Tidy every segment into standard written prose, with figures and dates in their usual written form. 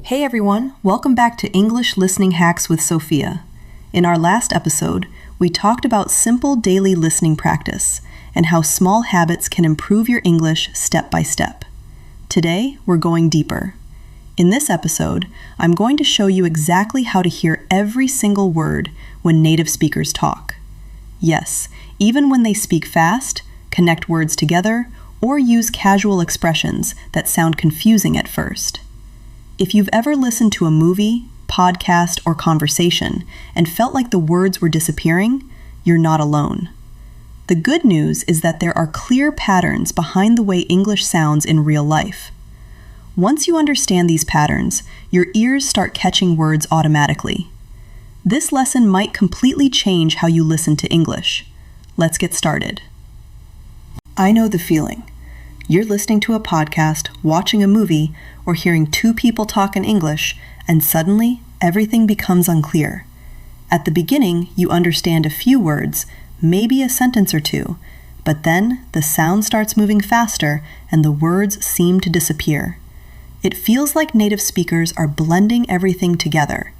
Hey everyone, welcome back to English Listening Hacks with Sophia. In our last episode, we talked about simple daily listening practice and how small habits can improve your English step by step. Today, we're going deeper. In this episode, I'm going to show you exactly how to hear every single word when native speakers talk. Yes, even when they speak fast, connect words together, or use casual expressions that sound confusing at first. If you've ever listened to a movie, podcast, or conversation and felt like the words were disappearing, you're not alone. The good news is that there are clear patterns behind the way English sounds in real life. Once you understand these patterns, your ears start catching words automatically. This lesson might completely change how you listen to English. Let's get started. I know the feeling. You're listening to a podcast, watching a movie, or hearing two people talk in English, and suddenly everything becomes unclear. At the beginning, you understand a few words, maybe a sentence or two, but then the sound starts moving faster and the words seem to disappear. It feels like native speakers are blending everything together.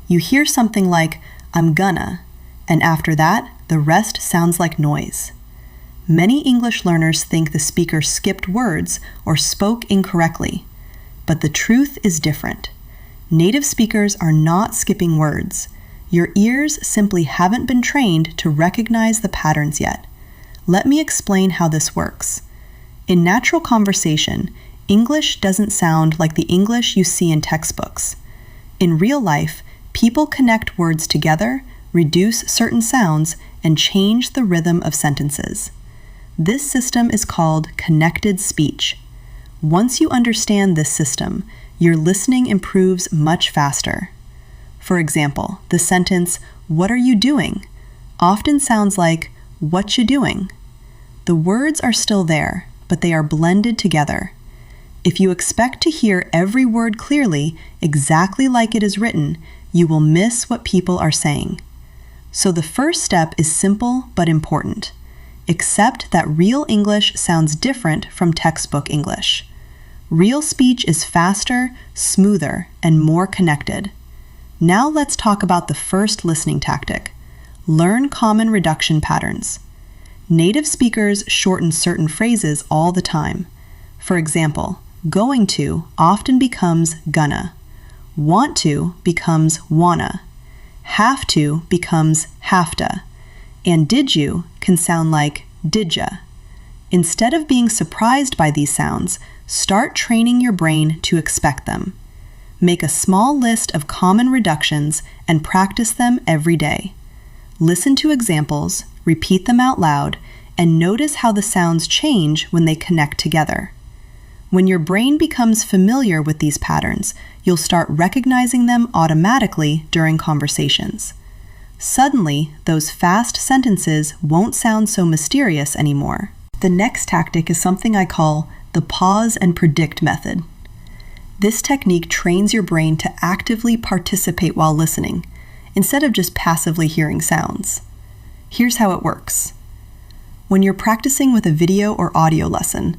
You hear something like, "I'm gonna," and after that, the rest sounds like noise. Many English learners think the speaker skipped words or spoke incorrectly. But the truth is different. Native speakers are not skipping words. Your ears simply haven't been trained to recognize the patterns yet. Let me explain how this works. In natural conversation, English doesn't sound like the English you see in textbooks. In real life, people connect words together, reduce certain sounds, and change the rhythm of sentences. This system is called connected speech. Once you understand this system, your listening improves much faster. For example, the sentence, "What are you doing?" often sounds like, "What you doing?" The words are still there, but they are blended together. If you expect to hear every word clearly, exactly like it is written, you will miss what people are saying. So the first step is simple but important. Accept that real English sounds different from textbook English. Real speech is faster, smoother, and more connected. Now let's talk about the first listening tactic. Learn common reduction patterns. Native speakers shorten certain phrases all the time. For example, going to often becomes gonna. Want to becomes wanna. Have to becomes hafta. And did you can sound like didja. Instead of being surprised by these sounds, start training your brain to expect them. Make a small list of common reductions and practice them every day. Listen to examples, repeat them out loud, and notice how the sounds change when they connect together. When your brain becomes familiar with these patterns, you'll start recognizing them automatically during conversations. Suddenly, those fast sentences won't sound so mysterious anymore. The next tactic is something I call the pause and predict method. This technique trains your brain to actively participate while listening, instead of just passively hearing sounds. Here's how it works. When you're practicing with a video or audio lesson,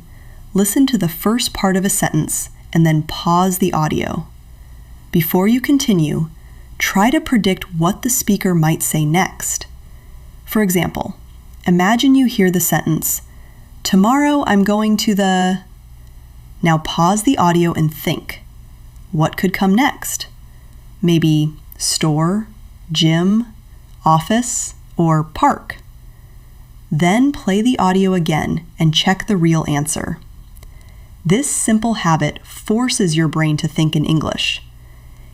listen to the first part of a sentence and then pause the audio. Before you continue, try to predict what the speaker might say next. For example, imagine you hear the sentence, "Tomorrow I'm going to the..." Now pause the audio and think. What could come next? Maybe store, gym, office, or park. Then play the audio again and check the real answer. This simple habit forces your brain to think in English.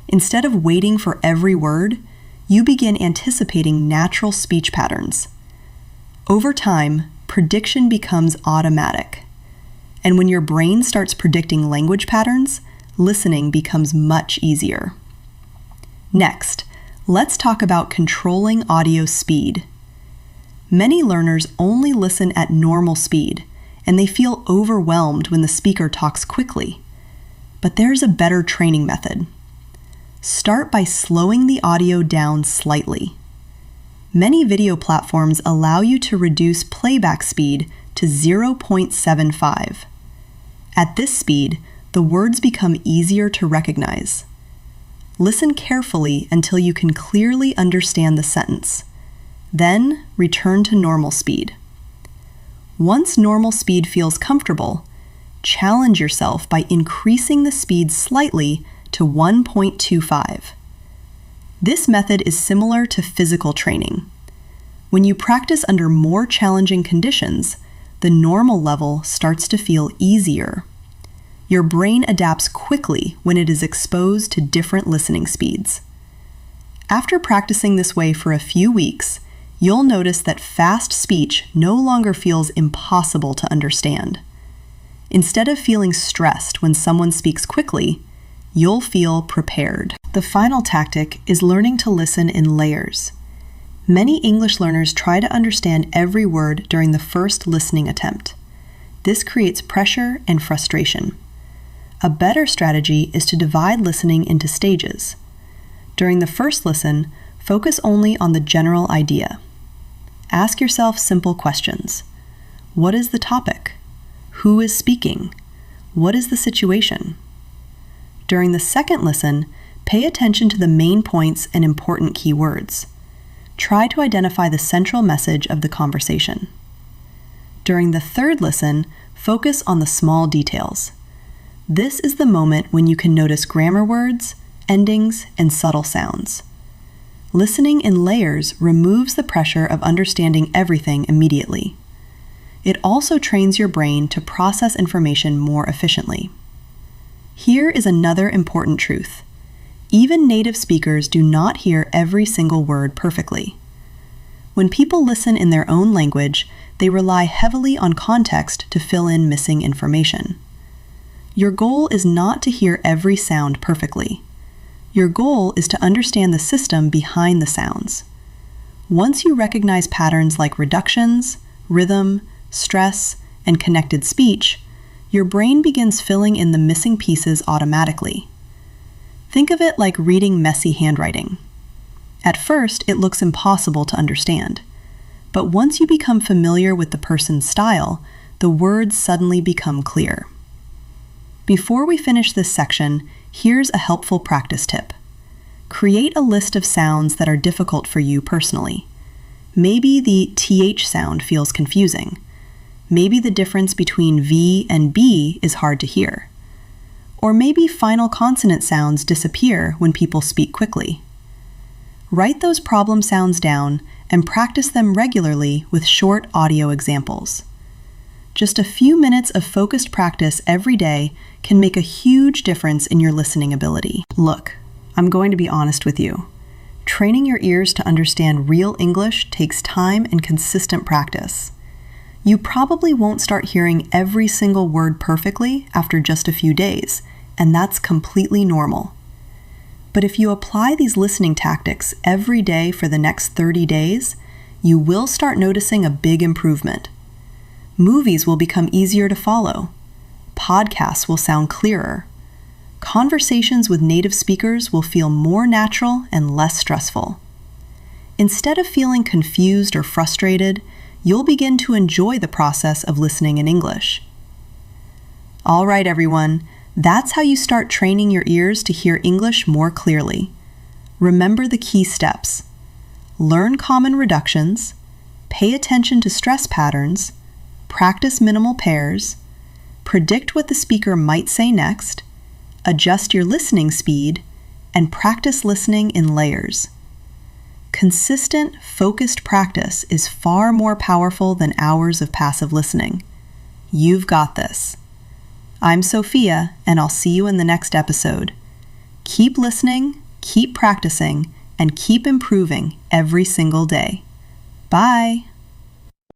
Instead of waiting for every word, you begin anticipating natural speech patterns. Over time, prediction becomes automatic. And when your brain starts predicting language patterns, listening becomes much easier. Next, let's talk about controlling audio speed. Many learners only listen at normal speed, and they feel overwhelmed when the speaker talks quickly. But there's a better training method. Start by slowing the audio down slightly. Many video platforms allow you to reduce playback speed to 0.75. At this speed, the words become easier to recognize. Listen carefully until you can clearly understand the sentence. Then, return to normal speed. Once normal speed feels comfortable, challenge yourself by increasing the speed slightly to 1.25. This method is similar to physical training. When you practice under more challenging conditions, the normal level starts to feel easier. Your brain adapts quickly when it is exposed to different listening speeds. After practicing this way for a few weeks, you'll notice that fast speech no longer feels impossible to understand. Instead of feeling stressed when someone speaks quickly, you'll feel prepared. The final tactic is learning to listen in layers. Many English learners try to understand every word during the first listening attempt. This creates pressure and frustration. A better strategy is to divide listening into stages. During the first listen, focus only on the general idea. Ask yourself simple questions. What is the topic? Who is speaking? What is the situation? During the second listen, pay attention to the main points and important key words. Try to identify the central message of the conversation. During the third listen, focus on the small details. This is the moment when you can notice grammar words, endings, and subtle sounds. Listening in layers removes the pressure of understanding everything immediately. It also trains your brain to process information more efficiently. Here is another important truth. Even native speakers do not hear every single word perfectly. When people listen in their own language, they rely heavily on context to fill in missing information. Your goal is not to hear every sound perfectly. Your goal is to understand the system behind the sounds. Once you recognize patterns like reductions, rhythm, stress, and connected speech, your brain begins filling in the missing pieces automatically. Think of it like reading messy handwriting. At first, it looks impossible to understand. But once you become familiar with the person's style, the words suddenly become clear. Before we finish this section, here's a helpful practice tip. Create a list of sounds that are difficult for you personally. Maybe the TH sound feels confusing. Maybe the difference between V and B is hard to hear. Or maybe final consonant sounds disappear when people speak quickly. Write those problem sounds down and practice them regularly with short audio examples. Just a few minutes of focused practice every day can make a huge difference in your listening ability. Look, I'm going to be honest with you. Training your ears to understand real English takes time and consistent practice. You probably won't start hearing every single word perfectly after just a few days, and that's completely normal. But if you apply these listening tactics every day for the next 30 days, you will start noticing a big improvement. Movies will become easier to follow. Podcasts will sound clearer. Conversations with native speakers will feel more natural and less stressful. Instead of feeling confused or frustrated, you'll begin to enjoy the process of listening in English. All right, everyone, that's how you start training your ears to hear English more clearly. Remember the key steps. Learn common reductions, pay attention to stress patterns, practice minimal pairs, predict what the speaker might say next, adjust your listening speed, and practice listening in layers. Consistent, focused practice is far more powerful than hours of passive listening. You've got this. I'm Sophia, and I'll see you in the next episode. Keep listening, keep practicing, and keep improving every single day. Bye!